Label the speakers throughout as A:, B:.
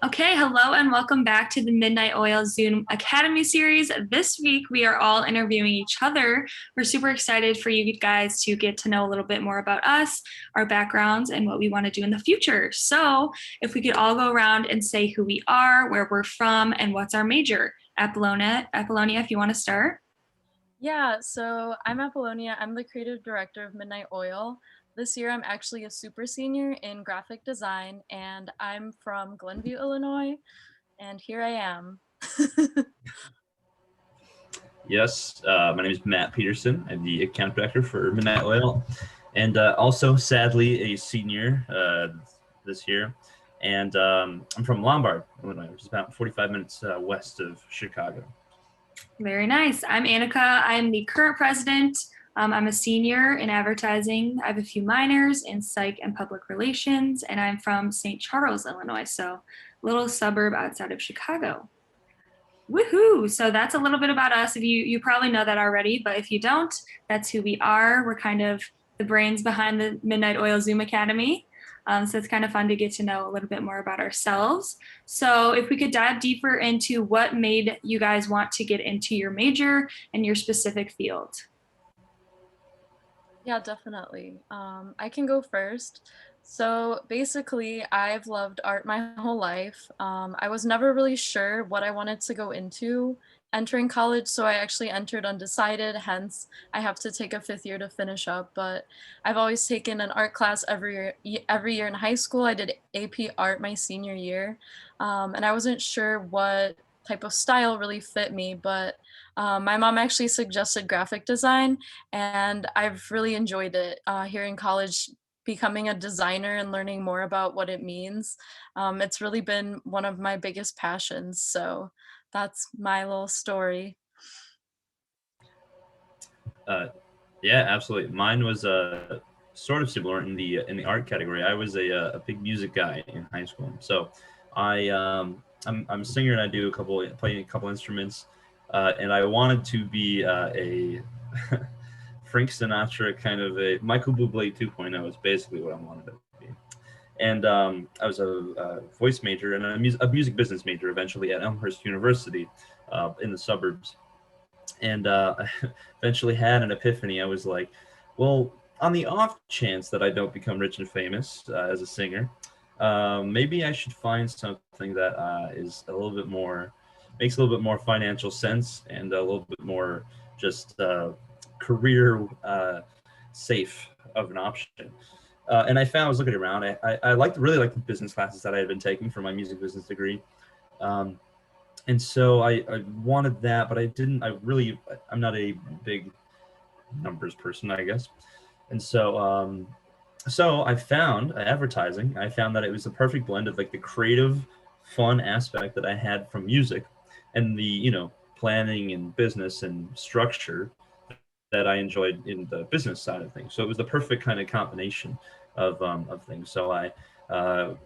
A: Okay, hello and welcome back to the Midnight Oil Zoom Academy series. This week we are all interviewing each other. We're super excited for you guys to get to know a little bit more about us, our backgrounds, and what we want to do in the future. So, if we could all go around and say who we are, where we're from, and what's our major. Apollonia, if you want to start.
B: Yeah, so I'm Apollonia. I'm the creative director of Midnight Oil. This year, I'm actually a super senior in graphic design, and I'm from Glenview, Illinois, and here I am.
C: Yes, my name is Matt Peterson. I'm the account director for Midnight Oil, and also sadly a senior this year. And I'm from Lombard, Illinois, which is about 45 minutes west of Chicago.
A: Very nice. I'm Annika. I'm the current president. I'm a senior in advertising. I have a few minors in psych and public relations, and I'm from St. Charles, Illinois, so a little suburb outside of Chicago. Woohoo! So that's a little bit about us. If you probably know that already, but if you don't, that's who we are. We're kind of the brains behind the Midnight Oil Zoom Academy. So it's kind of fun to get to know a little bit more about ourselves. So if we could dive deeper into what made you guys want to get into your major and your specific field.
B: Yeah, definitely. I can go first. So basically, I've loved art my whole life. I was never really sure what I wanted to go into entering college, so I actually entered undecided, hence, I have to take a fifth year to finish up. But I've always taken an art class every year in high school. I did AP art my senior year, and I wasn't sure what type of style really fit me, but my mom actually suggested graphic design, and I've really enjoyed it here in college, becoming a designer and learning more about what it means. It's really been one of my biggest passions. So that's my little story.
C: Uh, yeah, absolutely. Mine was sort of similar in the art category. I was a big music guy in high school, so I'm a singer and I do playing a couple instruments, and I wanted to be a Frank Sinatra kind of a Michael Bublé 2.0 is basically what I wanted to be. And I was a voice major and a music business major eventually at Elmhurst University in the suburbs. And I eventually had an epiphany. I was like, well, on the off chance that I don't become rich and famous as a singer, maybe I should find something that is a little bit more, makes a little bit more financial sense and a little bit more just career safe of an option. And I was looking around. I really liked the business classes that I had been taking for my music business degree. And so I wanted that, but I'm not a big numbers person, I guess. And so I found advertising. I found that it was the perfect blend of like the creative, fun aspect that I had from music, and the planning and business and structure that I enjoyed in the business side of things. So it was the perfect kind of combination of things. So I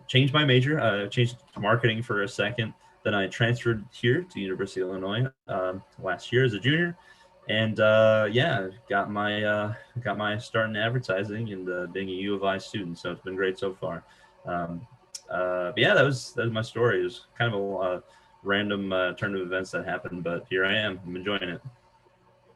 C: changed my major, changed to marketing for a second. Then I transferred here to University of Illinois last year as a junior, and got my start in advertising and being a U of I student. So it's been great so far. But yeah, that was my story. It was kind of a random turn of events that happened, but here I am. I'm enjoying it.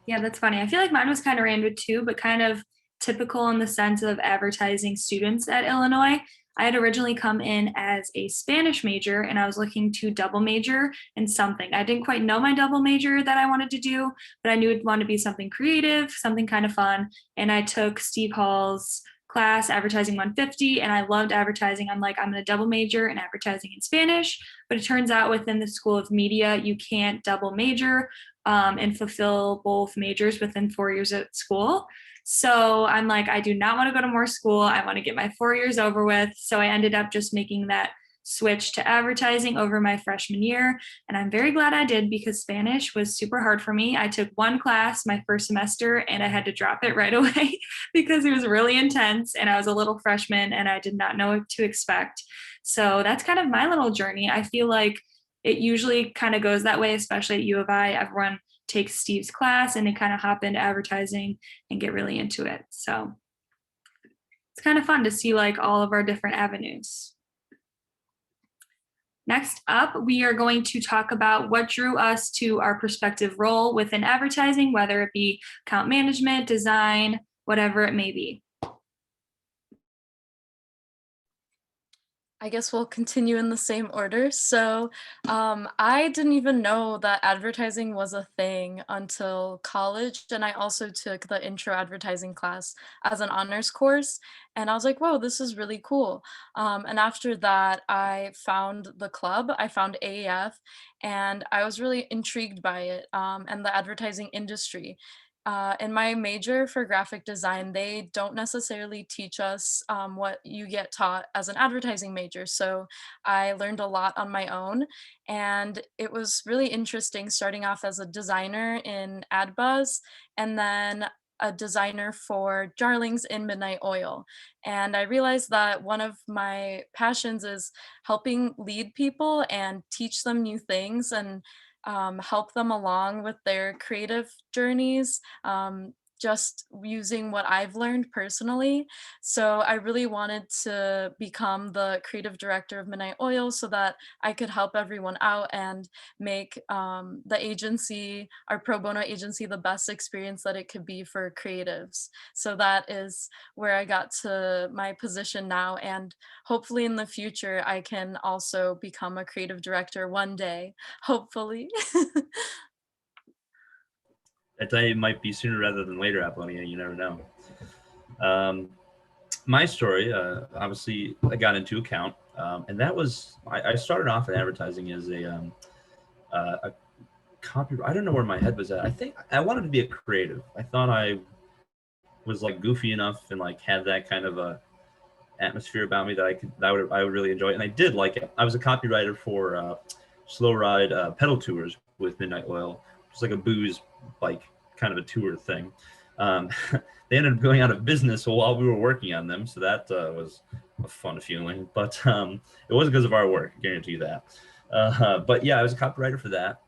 A: Yeah, that's funny. I feel like mine was kind of random too, but kind of typical in the sense of advertising students at Illinois. I had originally come in as a Spanish major and I was looking to double major in something. I didn't quite know my double major that I wanted to do, but I knew it wanted to be something creative, something kind of fun. And I took Steve Hall's class, Advertising 150, and I loved advertising. I'm like, I'm going to double major in advertising and Spanish. But it turns out within the School of Media, you can't double major and fulfill both majors within 4 years at school. So I'm like, I do not want to go to more school. I want to get my 4 years over with. So I ended up just making that switch to advertising over my freshman year. And I'm very glad I did because Spanish was super hard for me. I took one class my first semester and I had to drop it right away because it was really intense and I was a little freshman and I did not know what to expect. So that's kind of my little journey. I feel like it usually kind of goes that way, especially at U of I. Everyone takes Steve's class and they kind of hop into advertising and get really into it. So it's kind of fun to see like all of our different avenues. Next up, we are going to talk about what drew us to our prospective role within advertising, whether it be account management, design, whatever it may be.
B: I guess we'll continue in the same order. So, I didn't even know that advertising was a thing until college, and I also took the intro advertising class as an honors course. And I was like, whoa, this is really cool. And after that, I found the club, I found AAF, and I was really intrigued by it and the advertising industry. In my major for graphic design, they don't necessarily teach us what you get taught as an advertising major. So I learned a lot on my own. And it was really interesting starting off as a designer in AdBuzz and then a designer for Jarlings in Midnight Oil. And I realized that one of my passions is helping lead people and teach them new things and help them along with their creative journeys, just using what I've learned personally. So I really wanted to become the creative director of Midnight Oil so that I could help everyone out and make the agency, our pro bono agency, the best experience that it could be for creatives. So that is where I got to my position now. And hopefully in the future, I can also become a creative director one day, hopefully.
C: I tell you, it might be sooner rather than later, Apollonia. You never know. Um, my story, obviously, I got into account, and that was I started off in advertising as a copywriter. I don't know where my head was at. I think I wanted to be a creative. I thought I was like goofy enough and like had that kind of a atmosphere about me that I would really enjoy it, and I did like it. I was a copywriter for slow ride pedal tours with Midnight Oil. It's like a booze like kind of a tour thing. Um, they ended up going out of business while we were working on them, so that was a fun feeling. But it wasn't because of our work, I guarantee you that. But yeah, I was a copywriter for that,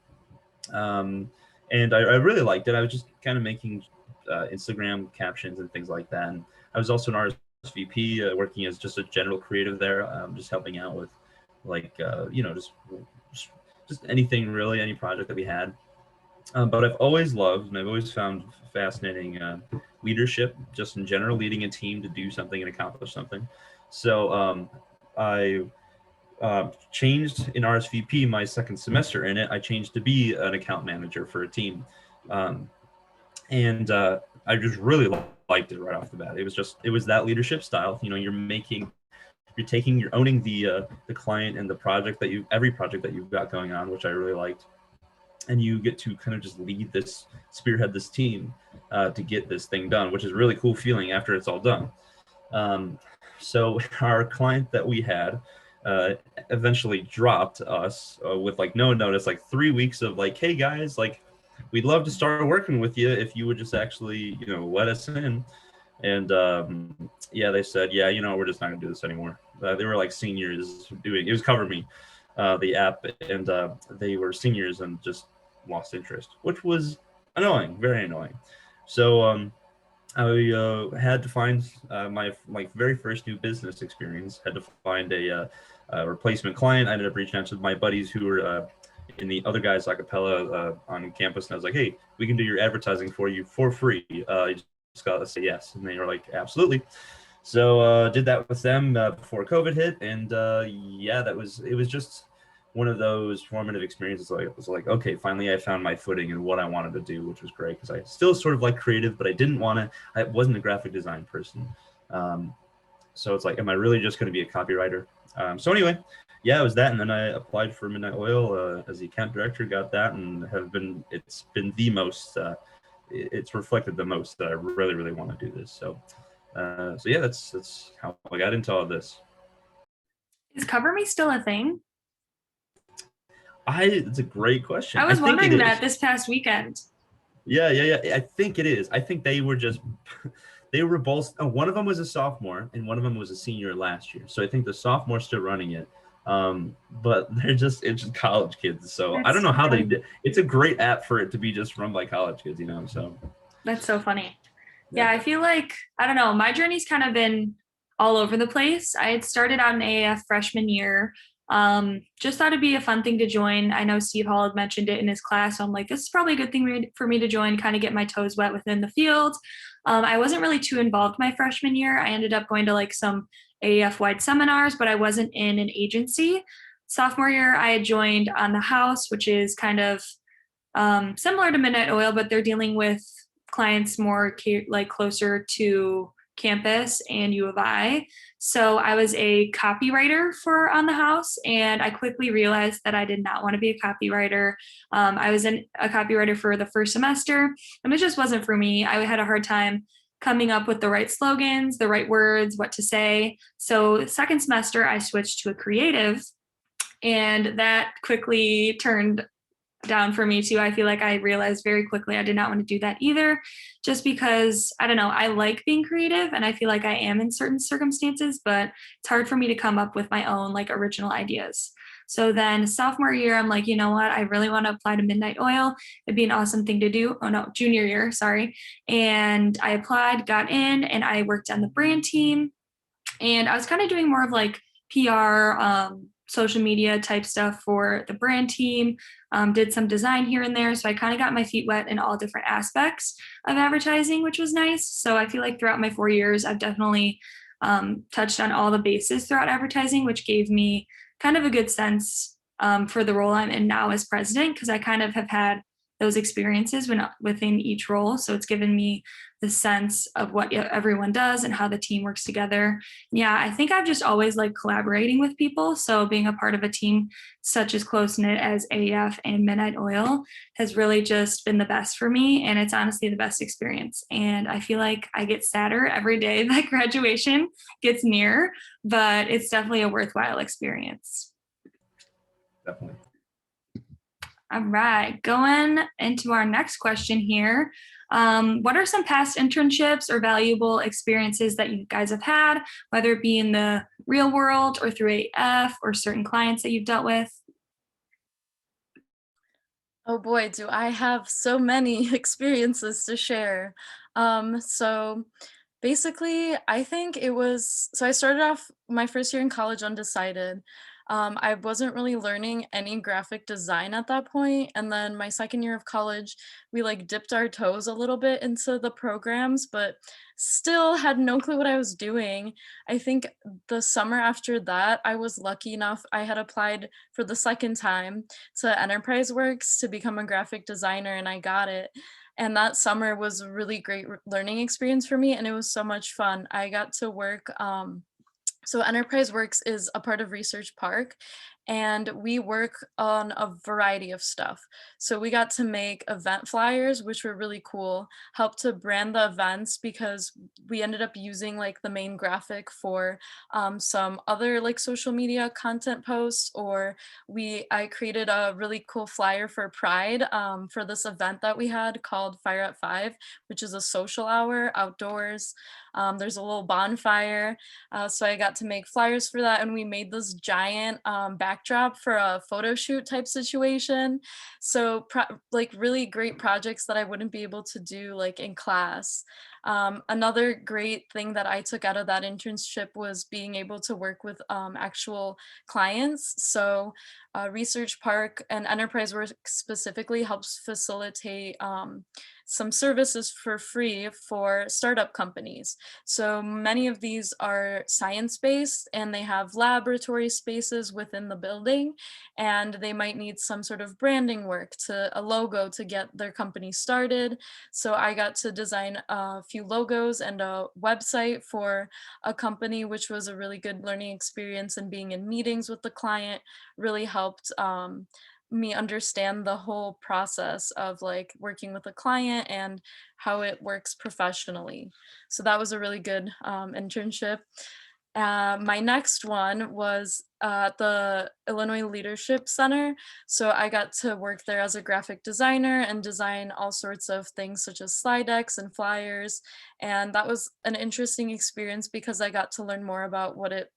C: and I really liked it. I was just kind of making Instagram captions and things like that. And I was also an RSVP, working as just a general creative there, just helping out with like just anything really, any project that we had. But I've always loved and I've always found fascinating leadership, just in general, leading a team to do something and accomplish something. So I changed in RSVP my second semester in it. I changed to be an account manager for a team. Um, and I just really liked it right off the bat. It was that leadership style. You know, you're owning the client and the project every project that you've got going on, which I really liked. And you get to kind of just spearhead this team to get this thing done, which is a really cool feeling after it's all done. So our client that we had eventually dropped us with like no notice, like 3 weeks of like, hey guys, like we'd love to start working with you if you would just actually, let us in. And yeah, they said, yeah, we're just not gonna do this anymore. They were like seniors it was Cover Me, the app, and they were seniors and just lost interest, which was annoying, very annoying. So I had to find my very first new business experience. Had to find a replacement client. I ended up reaching out to my buddies who were in the other guys acapella on campus, and I was like, "Hey, we can do your advertising for you for free. You just gotta say yes." And they were like, "Absolutely." So did that with them before COVID hit, and yeah, it was just one of those formative experiences. Like it was like, okay, finally I found my footing in what I wanted to do, which was great because I still sort of like creative, but I wasn't a graphic design person. So it's like, am I really just going to be a copywriter? So anyway, yeah, it was that. And then I applied for Midnight Oil as the account director, got that, and it's been the most, it's reflected the most that I really, really want to do this. So yeah, that's how I got into all this.
A: Is Cover Me still a thing?
C: It's a great question.
A: I was wondering that this past weekend.
C: Yeah. I think it is. I think they were both. Oh, one of them was a sophomore and one of them was a senior last year. So I think the sophomore's still running it. But it's just college kids. So I don't know how they did. It's a great app for it to be just run by college kids, So
A: that's so funny. Yeah, I feel like, I don't know, my journey's kind of been all over the place. I had started out in AAF freshman year, Just thought it'd be a fun thing to join. I know Steve Hall had mentioned it in his class, so I'm like, this is probably a good thing for me to join, kind of get my toes wet within the field. I wasn't really too involved my freshman year. I ended up going to like some AAF wide seminars, but I wasn't in an agency. Sophomore year, I had joined On the House, which is kind of similar to Midnight Oil, but they're dealing with clients more like closer to campus and U of I. So I was a copywriter for On the House, and I quickly realized that I did not want to be a copywriter. I was a copywriter for the first semester, and it just wasn't for me. I had a hard time coming up with the right slogans, the right words, what to say. So second semester, I switched to a creative, and that quickly turned down for me too. I feel like I realized very quickly I did not want to do that either, just because I don't know, I like being creative and I feel like I am in certain circumstances, but it's hard for me to come up with my own like original ideas. So then sophomore year, I'm like, you know what? I really want to apply to Midnight Oil. It'd be an awesome thing to do. Oh no, junior year, sorry. And I applied, got in, and I worked on the brand team. And I was kind of doing more of like PR, social media type stuff for the brand team, did some design here and there. So I kind of got my feet wet in all different aspects of advertising, which was nice. So I feel like throughout my 4 years, I've definitely touched on all the bases throughout advertising, which gave me kind of a good sense for the role I'm in now as president, because I kind of have had those experiences within each role. So it's given me the sense of what everyone does and how the team works together. Yeah, I think I've just always liked collaborating with people. So being a part of a team such as close knit as AF and Midnight Oil has really just been the best for me. And it's honestly the best experience. And I feel like I get sadder every day that graduation gets near, but it's definitely a worthwhile experience.
C: Definitely.
A: All right, going into our next question here. What are some past internships or valuable experiences that you guys have had, whether it be in the real world or through AF or certain clients that you've dealt with?
B: Oh boy, do I have so many experiences to share. So basically, I think it was so I started off my first year in college undecided. I wasn't really learning any graphic design at that point, and then my second year of college, we like dipped our toes a little bit into the programs, but still had no clue what I was doing. I think the summer after that, I was lucky enough, I had applied for the second time to Enterprise Works to become a graphic designer, and I got it. And that summer was a really great learning experience for me, and it was so much fun. I got to work. So Enterprise Works is a part of Research Park, and we work on a variety of stuff. So we got to make event flyers, which were really cool, help to brand the events because we ended up using like the main graphic for some other like social media content posts, or I created a really cool flyer for Pride for this event that we had called Fire at Five, which is a social hour outdoors. There's a little bonfire, so I got to make flyers for that, and we made this giant backdrop for a photo shoot type situation. So like really great projects that I wouldn't be able to do like in class. Another great thing that I took out of that internship was being able to work with actual clients. So Research Park and Enterprise Work specifically helps facilitate some services for free for startup companies. So many of these are science-based and they have laboratory spaces within the building, and they might need some sort of branding work, a logo to get their company started. So I got to design a few logos and a website for a company, which was a really good learning experience, and being in meetings with the client really helped me understand the whole process of like working with a client and how it works professionally. So that was a really good internship. My next one was at the Illinois Leadership Center. So I got to work there as a graphic designer and design all sorts of things such as slide decks and flyers. And that was an interesting experience because I got to learn more about what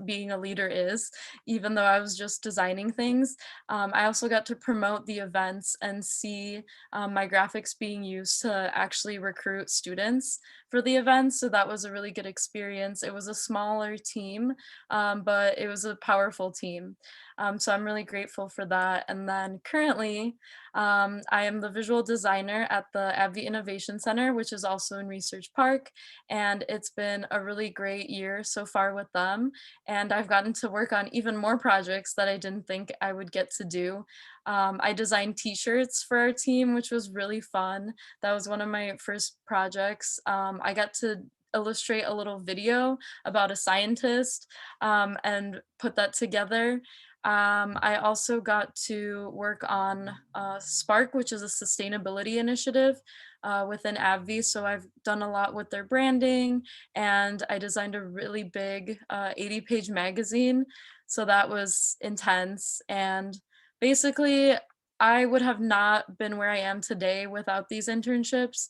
B: being a leader is, even though I was just designing things. I also got to promote the events and see my graphics being used to actually recruit students for the event, so that was a really good experience. It was a smaller team, but it was a powerful team. So I'm really grateful for that. And then currently, I am the visual designer at the AbbVie Innovation Center, which is also in Research Park. And it's been a really great year so far with them. And I've gotten to work on even more projects that I didn't think I would get to do. I designed t-shirts for our team, which was really fun. That was one of my first projects. I got to illustrate a little video about a scientist and put that together. I also got to work on Spark, which is a sustainability initiative within AbbVie. So I've done a lot with their branding, and I designed a really big 80-page magazine. So that was intense. And basically, I would have not been where I am today without these internships.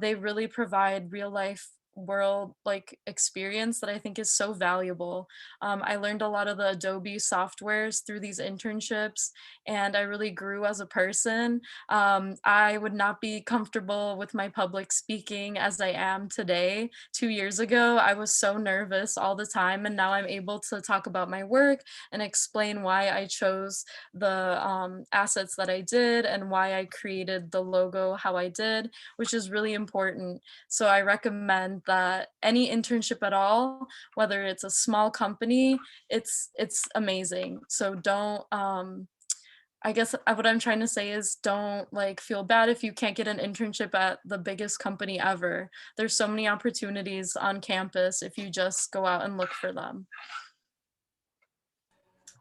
B: They really provide real life world like experience that I think is so valuable. I learned a lot of the Adobe softwares through these internships, and I really grew as a person. I would not be comfortable with my public speaking as I am today. 2 years ago, I was so nervous all the time, and now I'm able to talk about my work and explain why I chose the assets that I did and why I created the logo how I did, which is really important. So I recommend that any internship at all, whether it's a small company, it's amazing. So don't I guess what I'm trying to say is don't like feel bad if you can't get an internship at the biggest company ever. There's so many opportunities on campus if you just go out and look for them.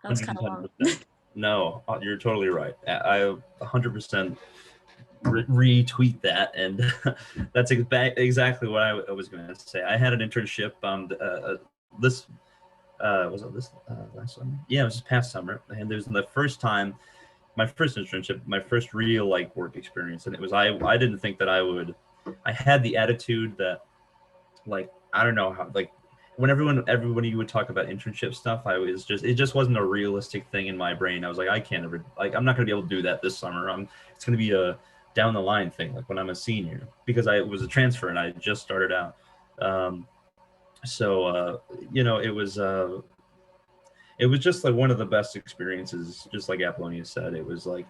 B: That was kind of long.
C: 110%. No, you're totally right. I 100% retweet that, and that's exactly what I was going to say. I had an internship this was it this last summer? Yeah, it was this past summer, and it was the first time, my first internship, my first real like work experience, and it was I didn't think that I would. I had the attitude that, like, I don't know how, like, when everybody would talk about internship stuff, it just wasn't a realistic thing in my brain. I was like, I can't ever, like, I'm not gonna be able to do that this summer. It's gonna be a down the line thing, like when I'm a senior, because I was a transfer and I just started out. It was just like one of the best experiences, just like Apollonia said. It was like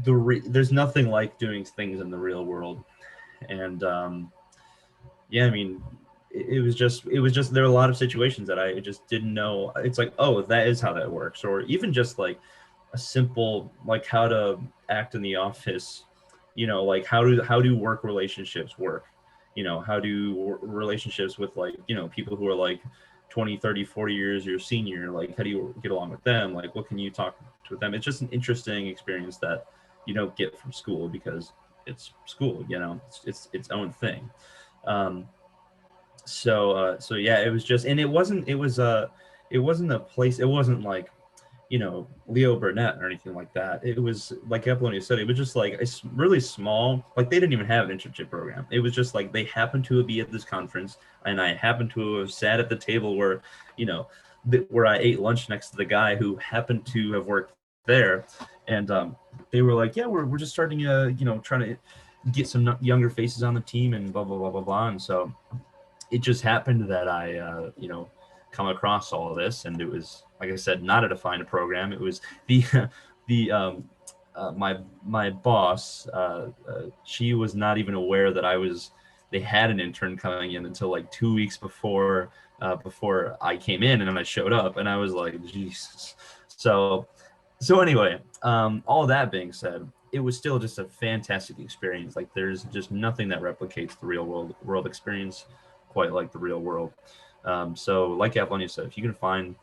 C: there's nothing like doing things in the real world. And yeah, I mean, it was just there are a lot of situations that I just didn't know. It's like, oh, that is how that works. Or even just like a simple, like, how to act in the office, like how do work relationships work, how do relationships with, like, people who are like 20, 30, 40 years your senior, like how do you get along with them, like what can you talk to with them. It's just an interesting experience that you don't get from school, because it's school, it's its own thing. So yeah, it was just, and it wasn't a place, it wasn't like, Leo Burnett or anything like that. It was like Apollonia said, it was just like it's really small. Like they didn't even have an internship program. It was just like they happened to be at this conference, and I happened to have sat at the table where, where I ate lunch next to the guy who happened to have worked there, and they were like, yeah, we're just starting trying to get some younger faces on the team and blah blah blah blah blah. And so it just happened that I come across all of this, and it was, like I said, not a defined program. It was my boss. She was not even aware that they had an intern coming in until like 2 weeks before I came in, and then I showed up, and I was like, Jesus. So anyway, all of that being said, it was still just a fantastic experience. Like there's just nothing that replicates the real world experience quite like the real world. So like Apollonia said, if you can find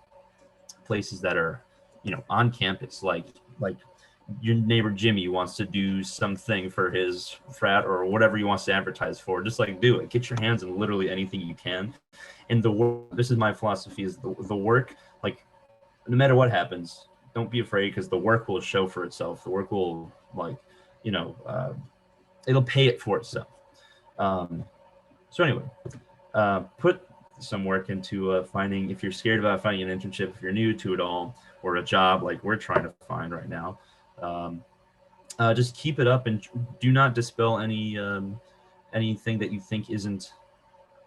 C: places that are, on campus, like your neighbor Jimmy wants to do something for his frat or whatever he wants to advertise for, just like do it. Get your hands on literally anything you can. And the work, this is my philosophy, is the work, like no matter what happens, don't be afraid, because the work will show for itself. The work will, like, it'll pay it for itself. So anyway, put some work into finding, if you're scared about finding an internship, if you're new to it all, or a job like we're trying to find right now, just keep it up, and do not dispel anything that you think isn't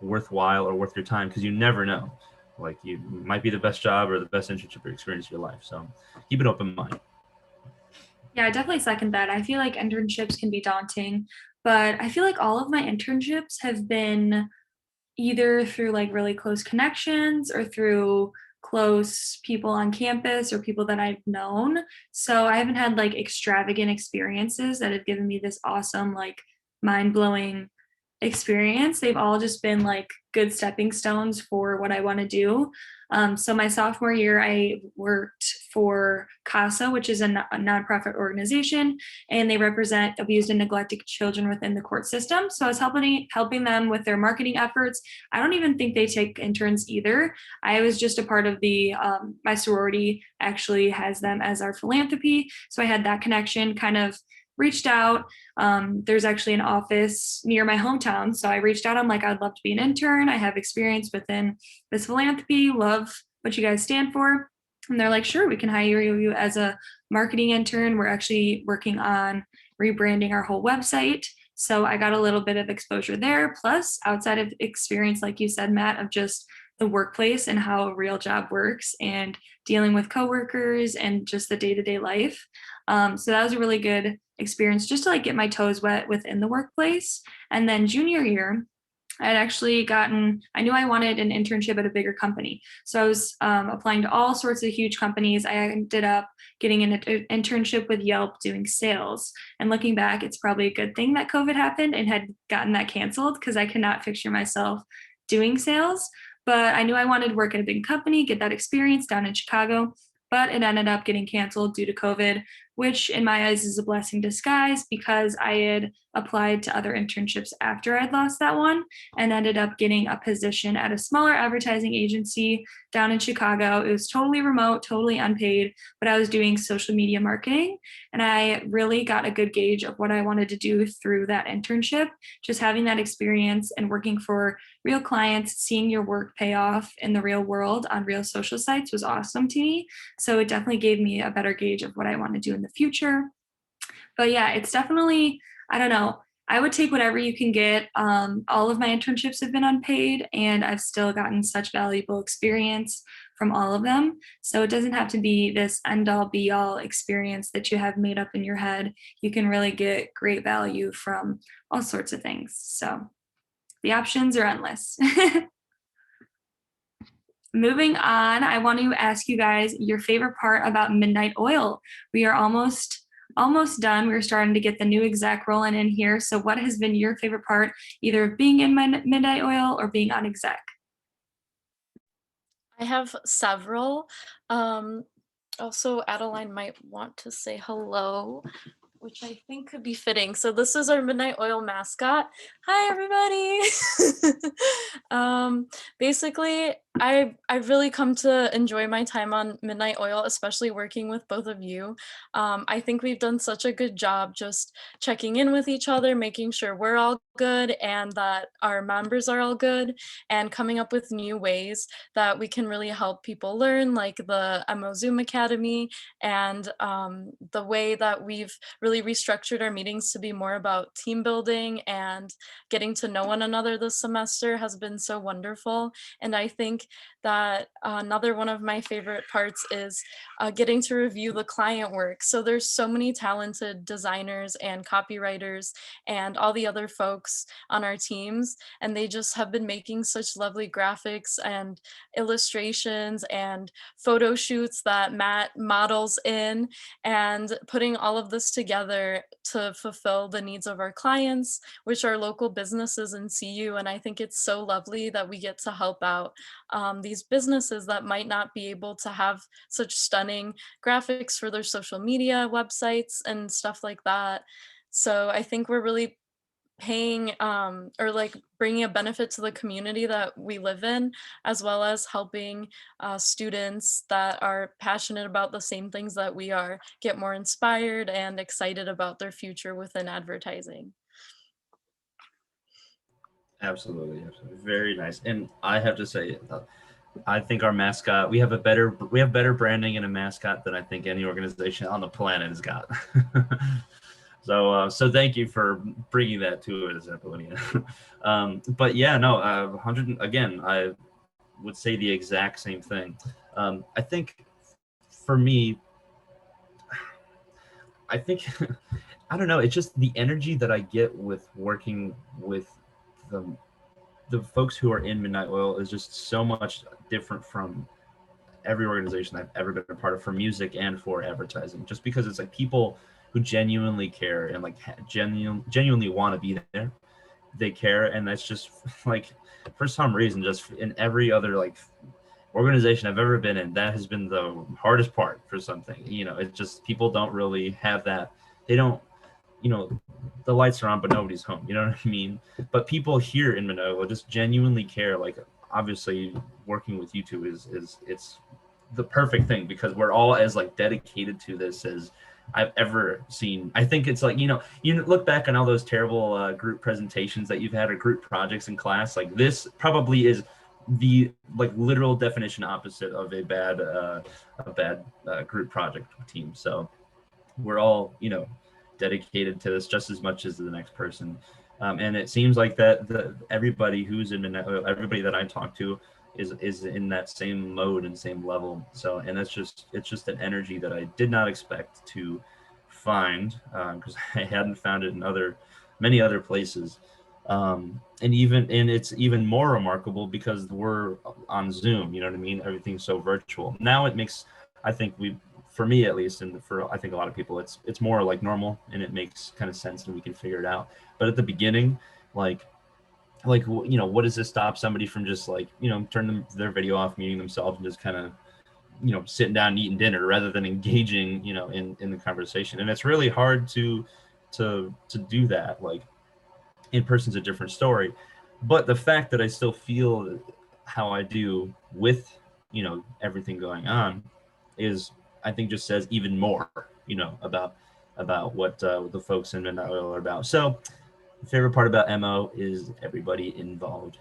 C: worthwhile or worth your time, because you never know. Like, you might be the best job or the best internship or experience of your life. So keep an open mind.
A: Yeah, I definitely second that. I feel like internships can be daunting, but I feel like all of my internships have been either through like really close connections or through close people on campus or people that I've known. So I haven't had like extravagant experiences that have given me this awesome, like mind blowing experience. They've all just been like good stepping stones for what I want to do. So my sophomore year, I worked for CASA, which is a nonprofit organization, and they represent abused and neglected children within the court system. So I was helping them with their marketing efforts. I don't even think they take interns either. I was just a part of the my sorority actually has them as our philanthropy, so I had that connection. Kind of reached out. There's actually an office near my hometown. So I reached out. I'm like, I'd love to be an intern. I have experience within this philanthropy, love what you guys stand for. And they're like, sure, we can hire you as a marketing intern. We're actually working on rebranding our whole website. So I got a little bit of exposure there. Plus, outside of experience, like you said, Matt, of just the workplace and how a real job works and dealing with coworkers and just the day-to-day life. So that was a really good experience just to like get my toes wet within the workplace. And then junior year, I had actually I knew I wanted an internship at a bigger company. So I was applying to all sorts of huge companies. I ended up getting an internship with Yelp doing sales. And looking back, it's probably a good thing that COVID happened and had gotten that canceled, because I cannot picture myself doing sales. But I knew I wanted to work at a big company, get that experience down in Chicago. But it ended up getting canceled due to COVID, which in my eyes is a blessing disguise, because I had applied to other internships after I'd lost that one and ended up getting a position at a smaller advertising agency down in Chicago. It was totally remote, totally unpaid, but I was doing social media marketing, and I really got a good gauge of what I wanted to do through that internship. Just having that experience and working for real clients, seeing your work pay off in the real world on real social sites was awesome to me. So it definitely gave me a better gauge of what I want to do in the future. But yeah, it's definitely, I don't know, I would take whatever you can get. All of my internships have been unpaid, and I've still gotten such valuable experience from all of them. So it doesn't have to be this end all be all experience that you have made up in your head. You can really get great value from all sorts of things. So the options are endless. Moving on, I want to ask you guys your favorite part about Midnight Oil. We are almost done. We're starting to get the new exec rolling in here. So what has been your favorite part, either of being in Midnight Oil or being on exec?
B: I have several. Also, Adeline might want to say hello, which I think could be fitting. So this is our Midnight Oil mascot. Hi, everybody. Basically, I've really come to enjoy my time on Midnight Oil, especially working with both of you. I think we've done such a good job just checking in with each other, making sure we're all good and that our members are all good, and coming up with new ways that we can really help people learn, like the MO Zoom Academy, and the way that we've really restructured our meetings to be more about team building and getting to know one another this semester has been so wonderful. And I think that another one of my favorite parts is getting to review the client work. So there's so many talented designers and copywriters and all the other folks on our teams, and they just have been making such lovely graphics and illustrations and photo shoots that Matt models in, and putting all of this together to fulfill the needs of our clients, which are local businesses in CU. And I think it's so lovely that we get to help out these businesses that might not be able to have such stunning graphics for their social media websites and stuff like that. So I think we're really paying or like bringing a benefit to the community that we live in, as well as helping students that are passionate about the same things that we are get more inspired and excited about their future within advertising.
C: Absolutely, absolutely, very nice. And I have to say, I think our mascot, we have better branding and a mascot than I think any organization on the planet has got. So thank you for bringing that to us, Apollonia. But yeah, no, 100 again. I would say the exact same thing. I think for me, I think I don't know. It's just the energy that I get with working with the the folks who are in Midnight Oil is just so much different from every organization I've ever been a part of for music and for advertising. Just because it's like people who genuinely care and like genuinely want to be there. They care, and that's just like for some reason, just in every other like organization I've ever been in, that has been the hardest part for something. It's just people don't really have that. They don't, you know, the lights are on, but nobody's home. You know what I mean? But people here in Manila just genuinely care. Like, obviously, working with you two is it's the perfect thing because we're all as like dedicated to this as I've ever seen. I think it's like you look back on all those terrible group presentations that you've had or group projects in class. Like this probably is the like literal definition opposite of a bad group project team. So we're all dedicated to this just as much as the next person. And it seems like that everybody who's in everybody that I talk to is in that same mode and same level. So, and it's just an energy that I did not expect to find because I hadn't found it in many other places. And it's even more remarkable because we're on Zoom. You know what I mean? Everything's so virtual now. It makes, I think for me at least, and for I think a lot of people, it's more like normal and it makes kind of sense and we can figure it out. But at the beginning, what does this stop somebody from just like turn their video off, muting themselves, and just kind of sitting down and eating dinner rather than engaging in the conversation. And it's really hard to do that. Like in person's a different story, but the fact that I still feel how I do with everything going on is, I think, just says even more about what the folks in Midnight Oil are about. So the favorite part about MO is everybody involved.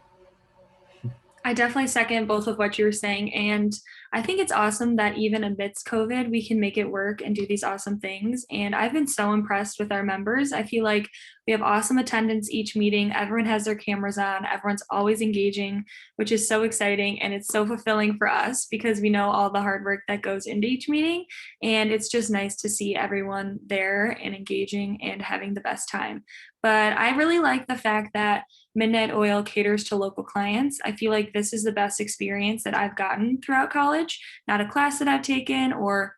A: I definitely second both of what you were saying. And I think it's awesome that even amidst COVID, we can make it work and do these awesome things. And I've been so impressed with our members. I feel like we have awesome attendance each meeting. Everyone has their cameras on, everyone's always engaging, which is so exciting. And it's so fulfilling for us because we know all the hard work that goes into each meeting. And it's just nice to see everyone there and engaging and having the best time. But I really like the fact that Midnight Oil caters to local clients. I feel like this is the best experience that I've gotten throughout college, not a class that I've taken or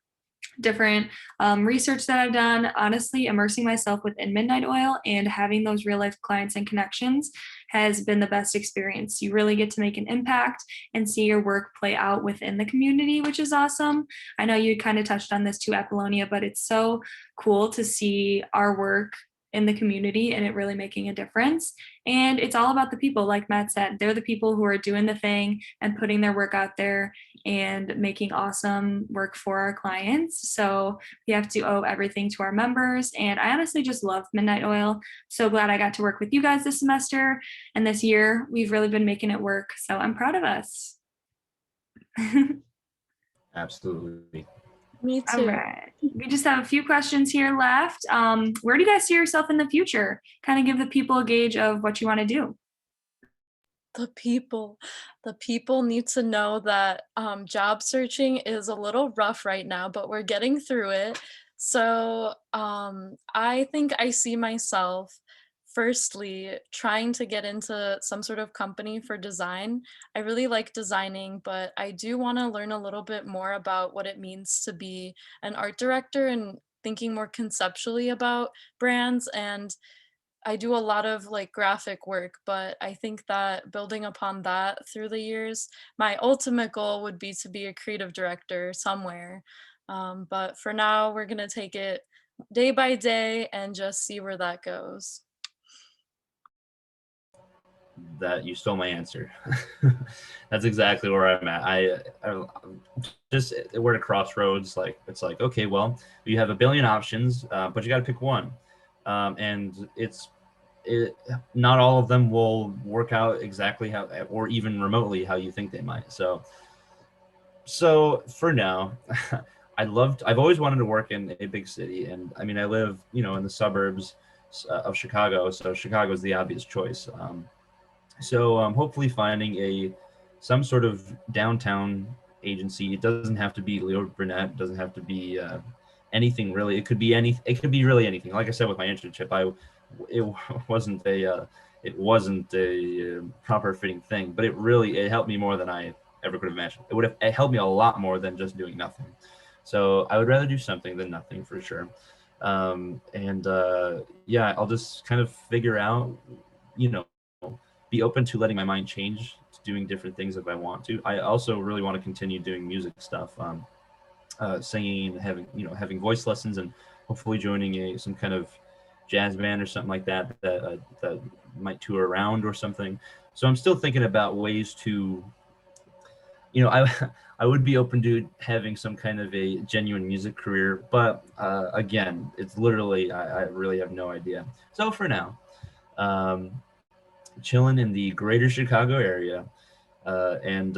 A: different research that I've done. Honestly, immersing myself within Midnight Oil and having those real life clients and connections has been the best experience. You really get to make an impact and see your work play out within the community, which is awesome. I know you kind of touched on this too, Apollonia, but it's so cool to see our work in the community and it really making a difference. And it's all about the people, like Matt said, they're the people who are doing the thing and putting their work out there and making awesome work for our clients. So we have to owe everything to our members. And I honestly just love Midnight Oil. So glad I got to work with you guys this semester and this year. We've really been making it work. So I'm proud of us.
C: Absolutely.
B: Me too.
A: All right. We just have a few questions here left. Where do you guys see yourself in the future? Kind of give the people a gauge of what you want to do.
B: The people need to know that job searching is a little rough right now, but we're getting through it. So I think I see myself firstly trying to get into some sort of company for design. I really like designing, but I do want to learn a little bit more about what it means to be an art director and thinking more conceptually about brands. And I do a lot of like graphic work, but I think that building upon that through the years, my ultimate goal would be to be a creative director somewhere. But for now, we're going to take it day by day and just see where that goes.
C: That you stole my answer. That's exactly where I'm at. I just, we're at a crossroads. Like it's like, okay, well, you have a billion options, but you got to pick one, and not all of them will work out exactly how, or even remotely how you think they might. So for now, I've always wanted to work in a big city, and I mean, I live, in the suburbs of Chicago, so Chicago is the obvious choice. So hopefully finding some sort of downtown agency. It doesn't have to be Leo Burnett. It doesn't have to be anything really. It could be any. It could be really anything. Like I said with my internship, it wasn't a proper fitting thing, but it helped me more than I ever could have imagined. It helped me a lot more than just doing nothing. So I would rather do something than nothing for sure. And yeah, I'll just kind of figure out, you know, be open to letting my mind change to doing different things if I want to. I also really want to continue doing music stuff, singing, having voice lessons, and hopefully joining some kind of jazz band or something like that might tour around or something. So I'm still thinking about ways to, I I would be open to having some kind of a genuine music career, but again, it's literally I really have no idea. So for now, um, chilling in the greater Chicago area, and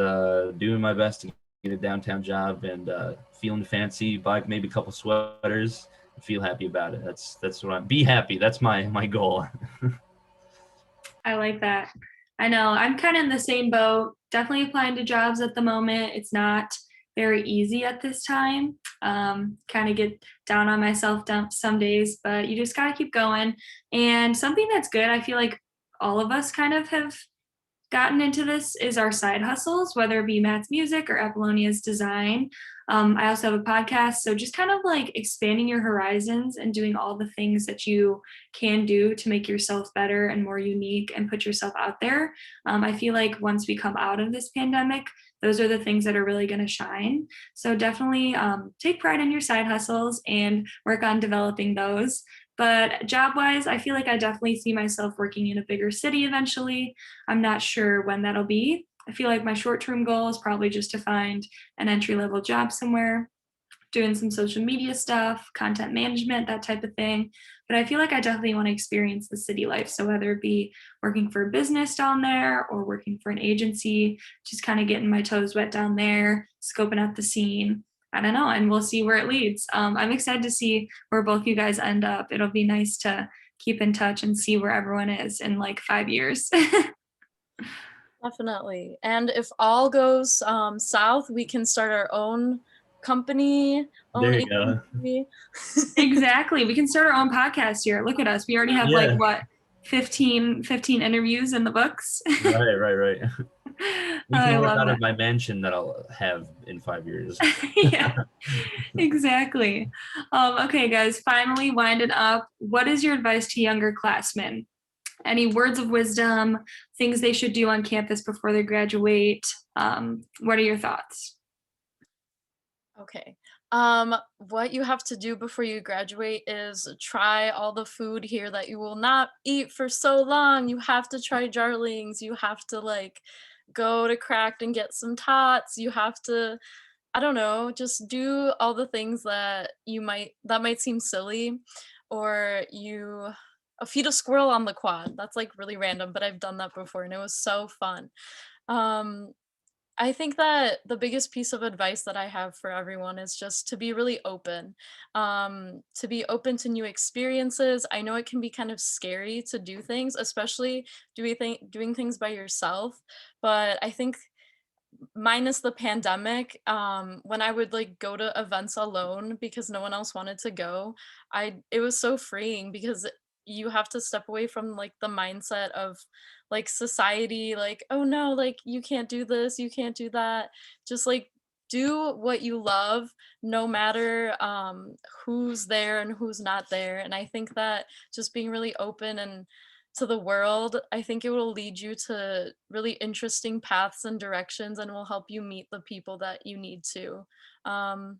C: doing my best to get a downtown job, and feeling fancy, buy maybe a couple sweaters, feel happy about it. That's what be happy. That's my goal.
A: I like that. I know I'm kind of in the same boat. Definitely applying to jobs at the moment. It's not very easy at this time. Kind of get down on myself some days, but you just got to keep going. And something that's good, I feel like all of us kind of have gotten into this is our side hustles, whether it be Matt's music or Apollonia's design. I also have a podcast. So just kind of like expanding your horizons and doing all the things that you can do to make yourself better and more unique and put yourself out there. I feel like once we come out of this pandemic, those are the things that are really going to shine. So definitely take pride in your side hustles and work on developing those. But job wise, I feel like I definitely see myself working in a bigger city eventually. I'm not sure when that'll be. I feel like my short term goal is probably just to find an entry level job somewhere, doing some social media stuff, content management, that type of thing. But I feel like I definitely want to experience the city life. So whether it be working for a business down there or working for an agency, just kind of getting my toes wet down there, scoping out the scene. I don't know, and we'll see where it leads. I'm excited to see where both you guys end up. It'll be nice to keep in touch and see where everyone is in like 5 years.
B: Definitely. And if all goes south, we can start our own company, own
C: There you go.
B: agency.
A: Exactly. We can start our own podcast here. Look at us. We already have like
C: Yeah.
A: what, 15 interviews in the books.
C: Right. We can
A: I
C: work
A: love
C: out
A: that.
C: of my mansion that I'll have in 5 years.
A: Yeah, exactly. Okay, guys, finally winding up. What is your advice to younger classmen? Any words of wisdom, things they should do on campus before they graduate? What are your thoughts?
B: Okay. What you have to do before you graduate is try all the food here that you will not eat for so long. You have to try jarlings. You have to like go to Cracked and get some tots. You have to, I don't know, just do all the things that might seem silly, or feed a squirrel on the quad. That's like really random, but I've done that before and it was so fun. Um, I think that the biggest piece of advice that I have for everyone is just to be really open, to be open to new experiences. I know it can be kind of scary to do things, especially doing things by yourself. But I think minus the pandemic, when I would like go to events alone because no one else wanted to go, it was so freeing because you have to step away from like the mindset of like society, like, oh no, like you can't do this, you can't do that. Just like do what you love, no matter who's there and who's not there. And I think that just being really open and to the world, I think it will lead you to really interesting paths and directions and will help you meet the people that you need to. Um,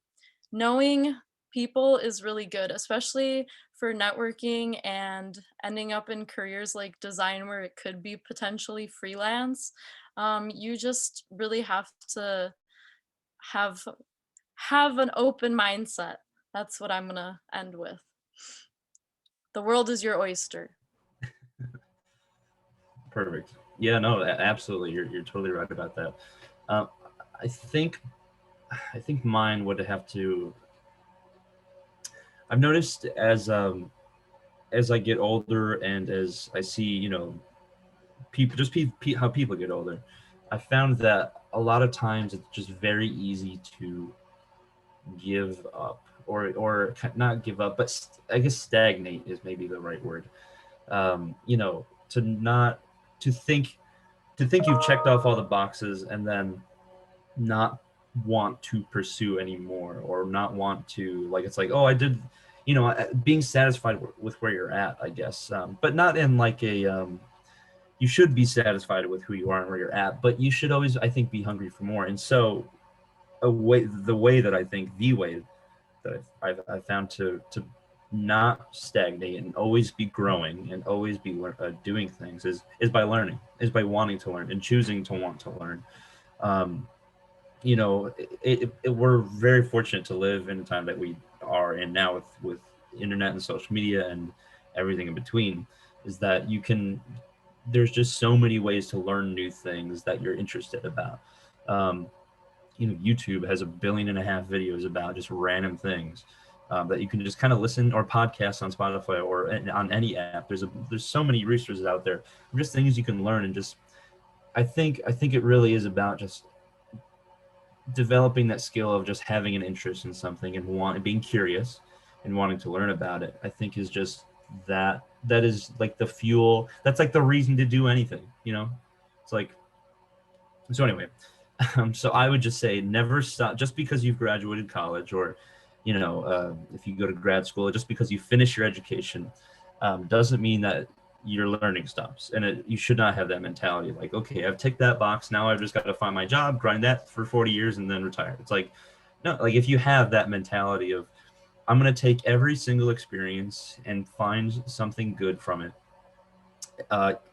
B: Knowing people is really good, especially for networking and ending up in careers like design where it could be potentially freelance. You just really have to have an open mindset. That's what I'm gonna end with. The world is your oyster.
C: Perfect. Yeah, no, absolutely. You're totally right about that. Um, I think I think mine would have to I've noticed as I get older and as I see, people how people get older, I found that a lot of times it's just very easy to give up or not give up, but I guess stagnate is maybe the right word. To not to think to think you've checked off all the boxes and then not want to pursue anymore or not want to like it's like, oh, I did, being satisfied with where you're at, I guess, but not in like a you should be satisfied with who you are and where you're at, but you should always, I think, be hungry for more. And so the way that I think the way that I've found to not stagnate and always be growing and always be doing things is by learning, is by wanting to learn and choosing to want to learn. um, we're very fortunate to live in the time that we are in now with internet and social media and everything in between, is that there's just so many ways to learn new things that you're interested about. um, YouTube has 1.5 billion videos about just random things, that you can just kind of listen, or podcasts on Spotify or on any app. There's so many resources out there, just things you can learn. And just I think it really is about just developing that skill of just having an interest in something and being curious and wanting to learn about it. I think is just that is like the fuel. That's like the reason to do anything. It's like, so anyway. So I would just say never stop just because you've graduated college, or if you go to grad school, just because you finish your education, doesn't mean that your learning stops. And you should not have that mentality like, okay, I've ticked that box, now I've just got to find my job, grind that for 40 years and then retire. It's like, no, like if you have that mentality of, I'm going to take every single experience and find something good from it,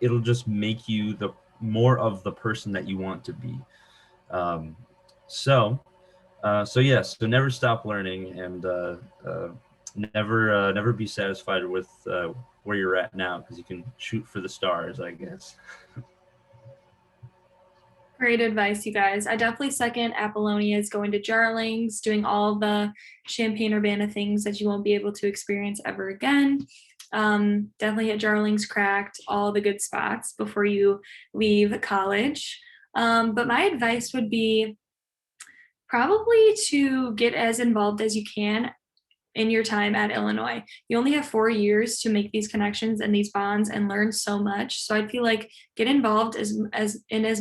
C: it'll just make you the more of the person that you want to be. um, so so yes, so never stop learning, and never be satisfied with where you're at now, because you can shoot for the stars, I guess.
A: Great advice, you guys. I definitely second Apollonia's going to Jarlings, doing all the Champaign-Urbana things that you won't be able to experience ever again. Definitely hit Jarlings, Cracked, all the good spots before you leave college. But my advice would be probably to get as involved as you can in your time at Illinois. You only have 4 years to make these connections and these bonds and learn so much. So I feel like get involved as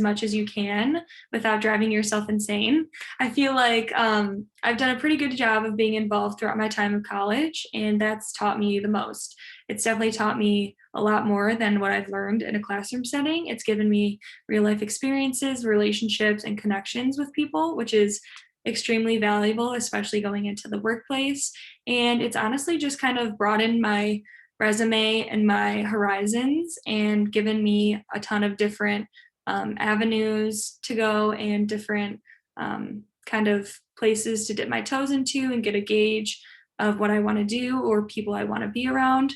A: much as you can without driving yourself insane. I feel like I've done a pretty good job of being involved throughout my time of college, and that's taught me the most. It's definitely taught me a lot more than what I've learned in a classroom setting. It's given me real life experiences, relationships, and connections with people, which is extremely valuable, especially going into the workplace. And it's honestly just kind of broadened my resume and my horizons and given me a ton of different avenues to go and different kind of places to dip my toes into and get a gauge of what I want to do or people I want to be around.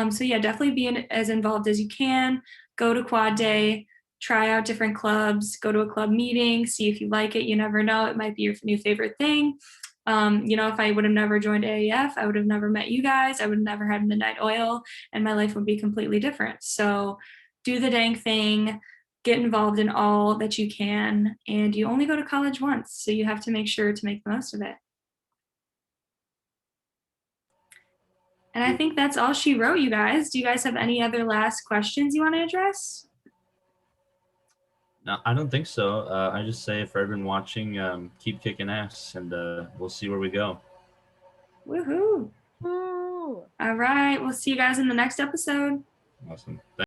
A: So yeah, definitely be as involved as you can. Go to quad day, try out different clubs, go to a club meeting, see if you like it. You never know, it might be your new favorite thing. If I would have never joined AAF, I would have never met you guys. I would have never had Midnight Oil, and my life would be completely different. So do the dang thing, get involved in all that you can, and you only go to college once, so you have to make sure to make the most of it. And I think that's all she wrote, you guys. Do you guys have any other last questions you want to address?
C: No, I don't think so. I just say for everyone watching, keep kicking ass, and we'll see where we go.
A: Woohoo!
B: Woo!
A: All right, we'll see you guys in the next episode.
C: Awesome.